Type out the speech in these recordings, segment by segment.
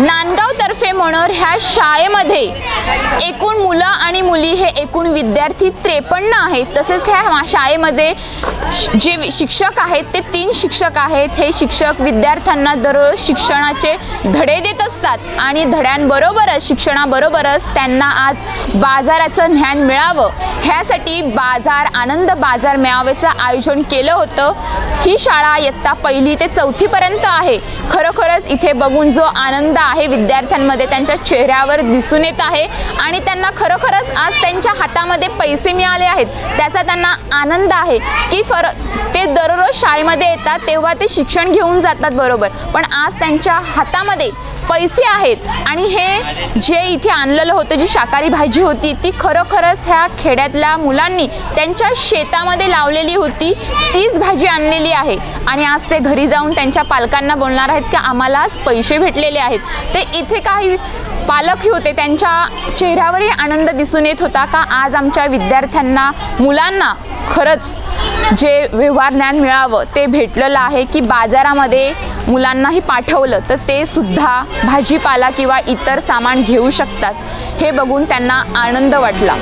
नांदगाव तर्फे मनोर ह्या शाळेमध्ये एकूण मुलं आणि मुली हे एकूण विद्यार्थी 53 आहेत। तसेच ह्या शाळेमध्ये जे शिक्षक आहेत ते 3 शिक्षक आहेत। हे शिक्षक विद्यार्थ्यांना दररोज शिक्षणाचे धडे देत असतात आणि धड्यांबरोबरच शिक्षणाबरोबरच त्यांना आज बाजाराचं ज्ञान मिळावं ह्यासाठी आनंद बाजार मेळाव्याचं आयोजन केलं होतं। ही शाळा इयत्ता 1ली ते 4थी पर्यंत आहे। खरोखरच इथे बघून जो आनंद आहे विद्यार्थ्यांमध्ये त्यांच्या चेहऱ्यावर दिसून येत आहे आणि त्यांना खरोखरच आज त्यांच्या हातामध्ये पैसे मिळाले आहेत त्याचा त्यांना आनंद आहे की ते दररोज शाळेमध्ये येतात तेव्हा ते शिक्षण घेऊन जातात बरोबर, पण आज त्यांच्या हातामध्ये पैसे आहेत आणि हे जे इथे आणलेलं होतं जी शाकाहारी भाजी होती ती खरोखरच ह्या खेड्यातल्या मुलांनी त्यांच्या शेतामध्ये लावलेली होती, तीच भाजी आणलेली आहे आणि आज ते घरी जाऊन त्यांच्या पालकांना बोलणार आहेत की आम्हालाच पैसे भेटलेले आहेत। ते इथे काही पालकही होते, त्यांच्या चेहऱ्यावरही आनंद दिसून येत होता का आज आमच्या विद्यार्थ्यांना मुलांना खरंच जे व्यवहार ज्ञान मिळावं ते भेटलेलं आहे की बाजारामध्ये मुलांनाही पाठवलं तर ते सुद्धा भाजीपाला किंवा इतर सामान घेऊ शकतात। हे बघून त्यांना आनंद वाटला।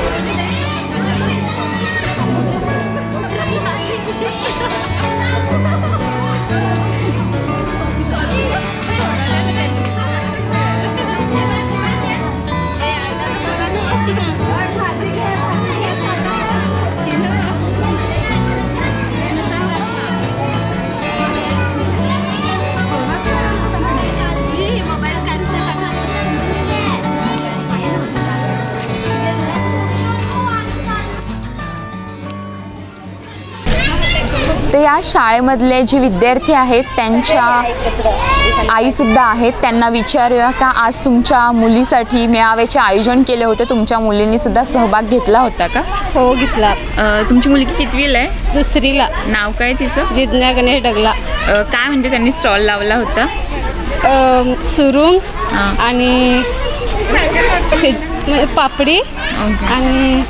ते या शाळेमधले जे विद्यार्थी आहेत त्यांच्या आईसुद्धा आहेत, त्यांना विचारूया का आज तुमच्या मुलीसाठी मेळाव्याचे आयोजन केले होते, तुमच्या मुलींनी सुद्धा सहभाग घेतला होता का? हो घेतला। तुमची मुलगी कितवीला आहे? 2रीला। नाव काय तिचं? जिज्ञा गणेश डगला। काय म्हणजे त्यांनी स्टॉल लावला होता? सुरुंग आणि पापडी आणि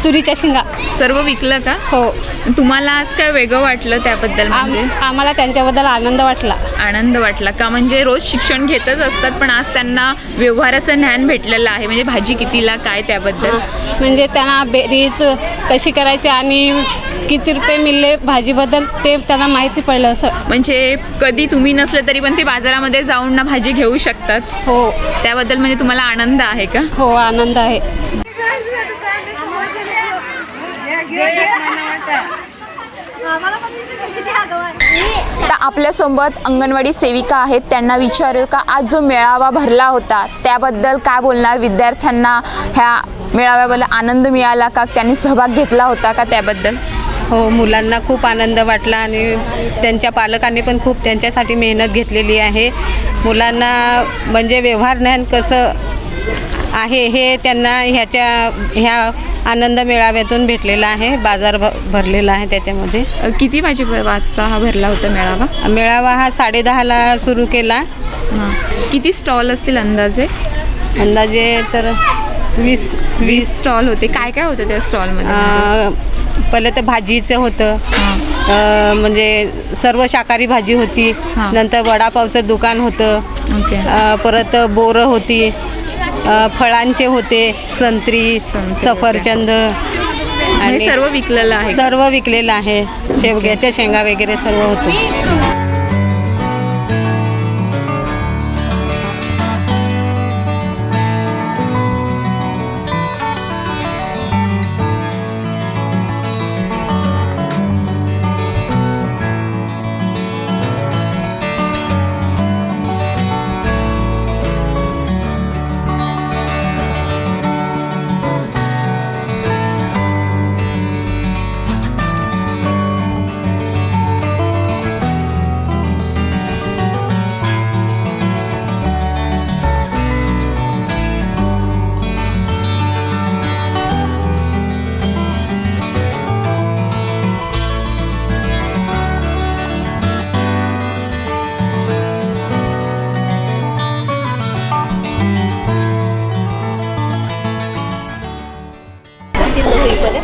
तुरीच्या शेंगा सर्व विकलं का? हो। तुम्हाला आज काय वेगळं वाटलं त्याबद्दल? म्हणजे आम्हाला त्यांच्याबद्दल आनंद वाटला। आनंद वाटला का? म्हणजे रोज शिक्षण घेतच असतात पण आज त्यांना व्यवहाराचं ज्ञान भेटलेलं आहे, म्हणजे भाजी कितीला काय त्याबद्दल? म्हणजे त्यांना बेरीज कशी करायची आणि किती रुपये मिळले भाजीबद्दल ते त्यांना माहिती पडलं असं। म्हणजे कधी तुम्ही नसले तरी पण ते बाजारामध्ये जाऊन ना भाजी घेऊ शकतात? हो। त्याबद्दल म्हणजे तुम्हाला आनंद आहे का? हो आनंद आहे। तर आपल्यासोबत अंगणवाडी सेविका आहेत, त्यांना विचारू का आज जो मेळावा भरला होता त्याबद्दल काय बोलणार? विद्यार्थ्यांना ह्या मेळाव्याबद्दल आनंद मिळाला का? त्यांनी सहभाग घेतला होता का त्याबद्दल? हो, मुलांना खूप आनंद वाटला आणि त्यांच्या पालकांनी पण खूप त्यांच्यासाठी मेहनत घेतलेली आहे। मुलांना म्हणजे व्यवहार ज्ञान कसं आहे हे त्यांना ह्या आनंद मेळाव्यातून भेटलेला आहे। बाजार भरलेला आहे त्याच्यामध्ये। किती वाजता हा भरला होता मेळावा? मेळावा हा 10:30ला सुरू केला। किती स्टॉल असतील अंदाजे? अंदाजे तर 20 स्टॉल होते। काय काय होतं त्या स्टॉलमध्ये? पहिलं तर भाजीचं होतं, म्हणजे सर्व शाकाहारी भाजी होती। नंतर वडापावचं दुकान होतं, परत बोरं होती, फळांचे होते, संत्री, सफरचंद आणि सर्व विकलेलं आहे? सर्व विकलेलं आहे। शेवग्याच्या शेंगा वगैरे सर्व होतं।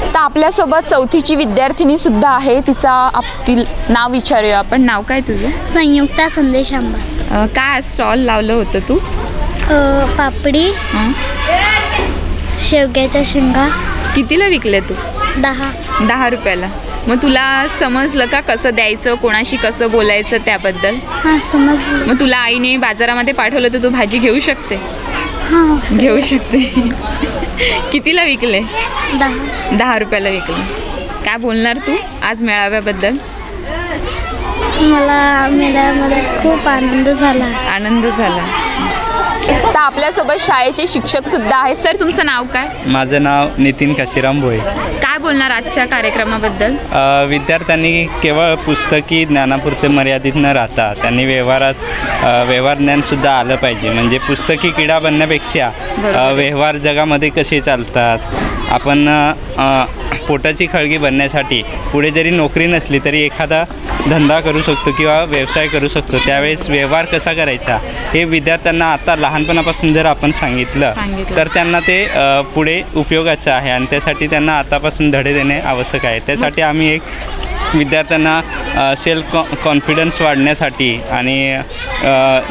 तर आपल्यासोबत 4थीची विद्यार्थिनी सुद्धा आहे, तिचं नाव विचारूया आपण। नाव काय तुझं? संयुक्ता संदेश आंबा। काय स्टॉल लावलं होतं तू? पापडी, हं? शेवग्याच्या शेंगा, कितीला विकले तू? 10. 10 रुपयाला. मग तुला समजलं का कसं द्यायचं, कोणाशी कसं बोलायचं त्याबद्दल? हां, समजलं. मग तुला आईने बाजारामध्ये पाठवलं तर तू भाजी घेऊ शकते? हां, घेऊ शकते. कितीला विकले? 10. 10 रुपयाला विकले. काय बोलणार तू आज मेळाव्याबद्दल? मला मेळाव्यामध्ये खूप आनंद झाला. आनंद झाला. तर आपल्यासोबत शाळेचे शिक्षक सुद्धा आहेत. सर, तुमचं नाव काय? माझं नाव नितीन काशीराम भोये. काय बोलणार आजच्या कार्यक्रमाबद्दल? विद्यार्थ्यांनी केवळ पुस्तकी ज्ञानापुरते मर्यादित न राहता त्यांनी व्यवहार ज्ञानसुद्धा आलं पाहिजे. म्हणजे पुस्तकी किडा बनण्यापेक्षा व्यवहार जगामध्ये कसे चालतात, आपण पोटाची खळगी बनण्यासाठी पुढे जरी नोकरी नसली तरी एखादा धंदा करू शकतो किंवा व्यवसाय करू शकतो. त्यावेळेस व्यवहार कसा करायचा हे विद्यार्थ्यांना आता लहानपणापासून जर आपण सांगितलं तर त्यांना ते पुढे उपयोगाचं आहे आणि त्यासाठी त्यांना आतापासून धडे देणे आवश्यक आहे. त्यासाठी आम्ही एक विद्यार्थ्यांना सेल्फ कॉन्फिडन्स वाढण्यासाठी आणि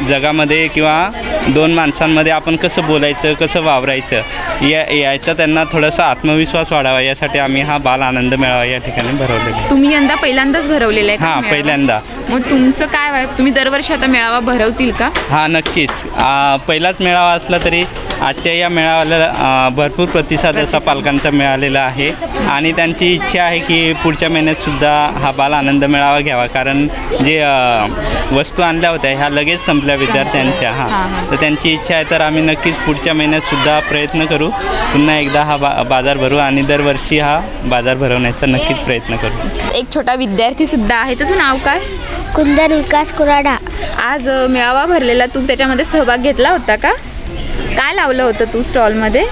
जगामध्ये किंवा दोन माणसांमध्ये आपण कसं बोलायचं, कसं वावरायचं याचा त्यांना थोडासा आत्मविश्वास वाढावा यासाठी आम्ही हा बाल आनंद मेळावा या ठिकाणी भरवलेला आहे. तुम्ही यंदा पहिल्यांदाच भरवलेला आहे का हां, मेळावा? पहिल्यांदा. मग तुमचं काय आहे? तुम्ही दरवर्षी आता मेळावा भरवतील का? हां, नक्कीच. पहिलाच मेळावा असला तरी आजच्या या मेळाव्याला भरपूर प्रतिसाद असा पालकांचा मिळालेला आहे आणि त्यांची इच्छा आहे की पुढच्या महिन्यातसुद्धा हा बाल आनंद मेळावा घ्यावा. कारण जे वस्तू आणल्या होत्या ह्या लगेच संपल्या विद्यार्थ्यांच्या. हां, तर त्यांची इच्छा आहे. तर आम्ही नक्कीच पुढच्या महिन्यातसुद्धा प्रयत्न करू, पुन्हा एकदा हा बाजार भरू आणि दरवर्षी हा बाजार भरवण्याचा नक्कीच प्रयत्न करू. एक छोटा विद्यार्थी सुद्धा आहे. त्याचं नाव काय? कुंदन विकास कुराडा. आज मेळावा भरलेला, तू त्याच्यामध्ये सहभाग घेतला होता का? काय लावलं होतं तू स्टॉलमध्ये?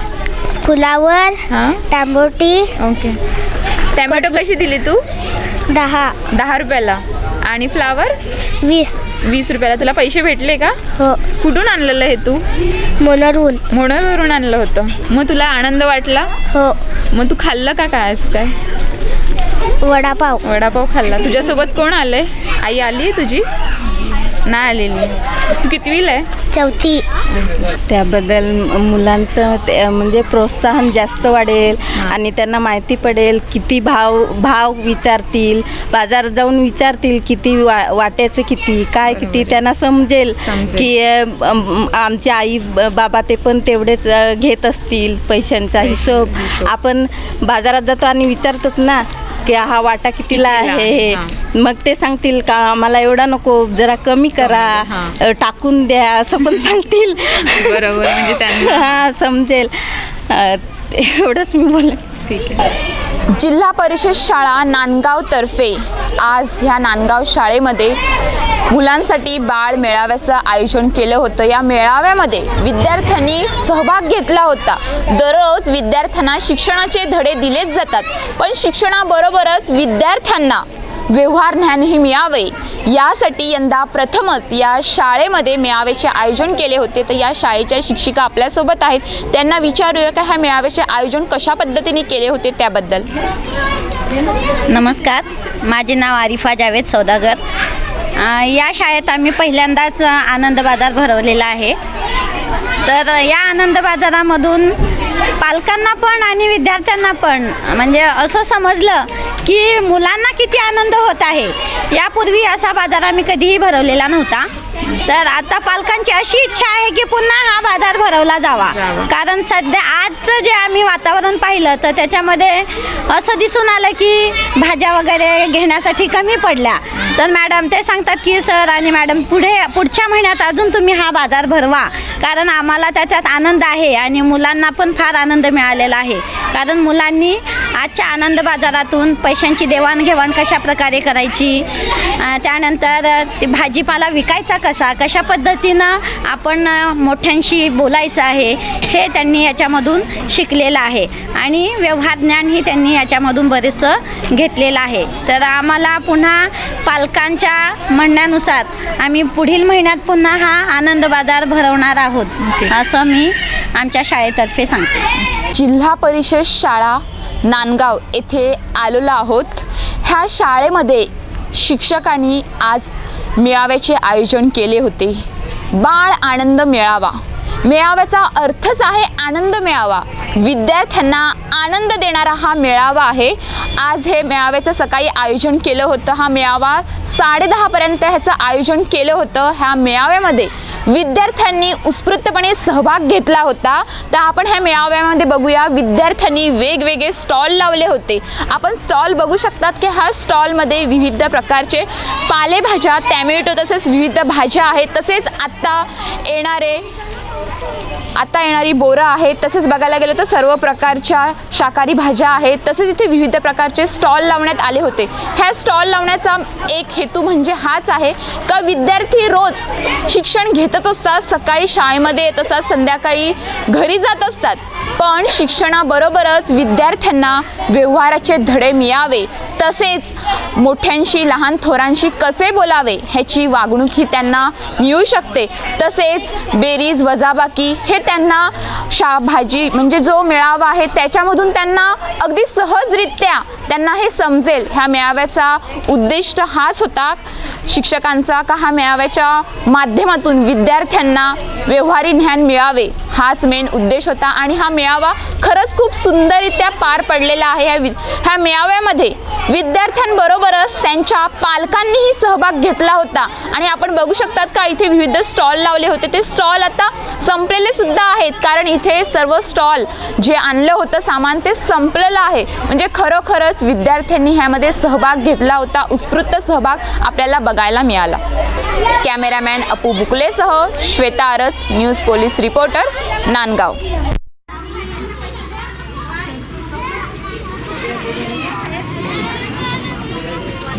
फुलावर, हां, टांबोटी. ओके. टॅमॅटो कशी दिली तू? 10 रुपयाला. आणि फ्लावर? 20 रुपयाला. तुला पैसे भेटले का? हो. कुठून आणलेलं हे तू? मनोरून. मोनरवरून आणलं होतं. मग तुला आनंद वाटला? हो. मग तू खाल्लं का काय आज? काय वडापाव खाल्ला. तुझ्यासोबत कोण आलंय? आई आली आहे तुझी? नाही आलेली. तू कितवीला आहे? 4थी. त्याबद्दल मुलांचं म्हणजे प्रोत्साहन जास्त वाढेल आणि त्यांना माहिती पडेल किती भाव विचारतील, बाजारात जाऊन विचारतील किती वाट्याचं किती काय किती, त्यांना समजेल की आमची आई बाबा ते पण तेवढेच घेत असतील पैशांचा हिशोब. आपण बाजारात जातो आणि विचारतो ना की हा वाटा कितीला आहे, मग ते सांगतील का आम्हाला एवढा नको, जरा कमी करा, टाकून द्या असं पण सांगतील. बरोबर. म्हणजे त्यांना हां, समजेल. एवढंच मी बोलेन. ठीक आहे. जिल्हा परिषद शाळा नांदगावतर्फे आज ह्या नांदगाव शाळेमध्ये मुलांसाठी बाळ मेळाव्याचं आयोजन केलं होतं. या मेळाव्यामध्ये विद्यार्थ्यांनी सहभाग घेतला होता. दररोज विद्यार्थ्यांना शिक्षणाचे धडे दिलेच जातात, पण शिक्षणाबरोबरच विद्यार्थ्यांना व्यवहार ज्ञानही मिळावे यासाठी यंदा प्रथमच या शाळेमध्ये मेळाव्याचे आयोजन केले होते. तर या शाळेच्या शिक्षिका आपल्यासोबत आहेत, त्यांना विचारूया का ह्या मेळाव्याचे आयोजन कशा पद्धतीने केले होते त्याबद्दल. नमस्कार, माझे नाव आरिफा जावेद सौदागर. या शाळेत आम्ही पहिल्यांदाच आनंद बाजार भरवलेला आहे. तर या आनंद बाजारामधून पालकांना पण आणि विद्यार्थ्यांना पण म्हणजे असं समजलं की मुलांना किती आनंद होत आहे. यापूर्वी असा बाजार आम्ही कधीही भरवलेला नव्हता. तर आता पालकांची अशी इच्छा आहे की पुन्हा हा बाजार भरवला जावा. कारण सध्या आजचं जे आम्ही वातावरण पाहिलं तर त्याच्यामध्ये असं दिसून आलं की भाज्या वगैरे घेण्यासाठी कमी पडल्या. तर मॅडम ते सांगतात की सर आणि मॅडम पुढच्या महिन्यात अजून तुम्ही हा बाजार भरवा, कारण आम्हाला त्याच्यात आनंद आहे आणि मुलांना पण फार आनंद मिळालेला आहे. कारण मुलांनी आजच्या आनंद बाजारातून पैशांची देवाणघेवाण कशा प्रकारे करायची, त्यानंतर ते भाजीपाला विकायचा कशा पद्धतीनं आपण मोठ्यांशी बोलायचं आहे हे त्यांनी याच्यामधून शिकलेलं आहे आणि व्यवहार ज्ञानही त्यांनी याच्यामधून बरेचसं घेतलेलं आहे. तर आम्हाला पुन्हा पालकांच्या म्हणण्यानुसार आम्ही पुढील महिन्यात पुन्हा हा आनंद बाजार भरवणार आहोत असं मी आमच्या शाळेतर्फे सांगते. जिल्हा परिषद शाळा नांदगाव येथे आलेलो आहोत. ह्या शाळेमध्ये शिक्षकांनी आज मेळाव्याचे आयोजन केले होते. बाळ आनंद मेळावा. मेळाव्याचा अर्थच आहे आनंद मेळावा. विद्यार्थ्यांना आनंद देणारा हा मेळावा आहे. आज हे मेळाव्याचं सकाळी आयोजन केलं होतं. हा मेळावा 10:30पर्यंत ह्याचं आयोजन केलं होतं. ह्या मेळाव्यामध्ये विद्यार्थ्यांनी उत्स्फूर्तपणे सहभाग घेतला होता. तर आपण ह्या मेळाव्यामध्ये बघूया, विद्यार्थ्यांनी वेगवेगळे स्टॉल लावले होते. आपण स्टॉल बघू शकतात की ह्या स्टॉलमध्ये विविध प्रकारचे पालेभाज्या, टॅमॅटो तसेच विविध भाज्या आहेत. तसेच आता येणारी बोरं आहेत. तसेच बघायला गेलं तर सर्व प्रकारच्या शाकाहारी भाज्या आहेत. तसेच इथे विविध प्रकारचे स्टॉल लावण्यात आले होते. ह्या स्टॉल लावण्याचा एक हेतू म्हणजे हाच आहे का विद्यार्थी रोज शिक्षण घेतच असतात, सकाळी शाळेमध्ये येत असतात, संध्याकाळी घरी जात असतात, पण शिक्षणाबरोबरच विद्यार्थ्यांना व्यवहाराचे धडे मिळावे, तसेच मोठ्यांशी लहान थोरांशी कसे बोलावे ह्याची वागणूक ही त्यांना मिळू शकते. तसेच बेरीज वजाबाकी हे त्यांना भाजी म्हणजे जो मेळावा आहे त्याच्यामधून त्यांना अगदी सहजरित्या त्यांना हे समजेल. ह्या मेळाव्याचा उद्दिष्ट हाच होता शिक्षकांचा का ह्या मेळाव्याच्या माध्यमातून विद्यार्थ्यांना व्यवहारी ज्ञान मिळावे, हाच मेन उद्देश होता. आणि हा मेळावा खरंच खूप सुंदररित्या पार पडलेला आहे. ह्या मेळाव्यामध्ये विद्यार्थ्यांबरोबरच त्यांच्या पालकांनीही सहभाग घेतला होता. आणि आपण बघू शकतात का इथे विविध स्टॉल लावले होते. ते स्टॉल आता संपलेले सुद्धा आहेत, कारण इथे सर्व स्टॉल जे आणलं होतं सामान ते संपलेलं आहे. म्हणजे खरोखरच विद्यार्थ्यांनी ह्यामध्ये सहभाग घेतला होता. उत्स्फूर्त सहभाग आपल्याला बघायला मिळाला. कॅमेरामॅन अपू बुकलेसह श्वेता आरज, न्यूज पोलीस रिपोर्टर, नांदगाव.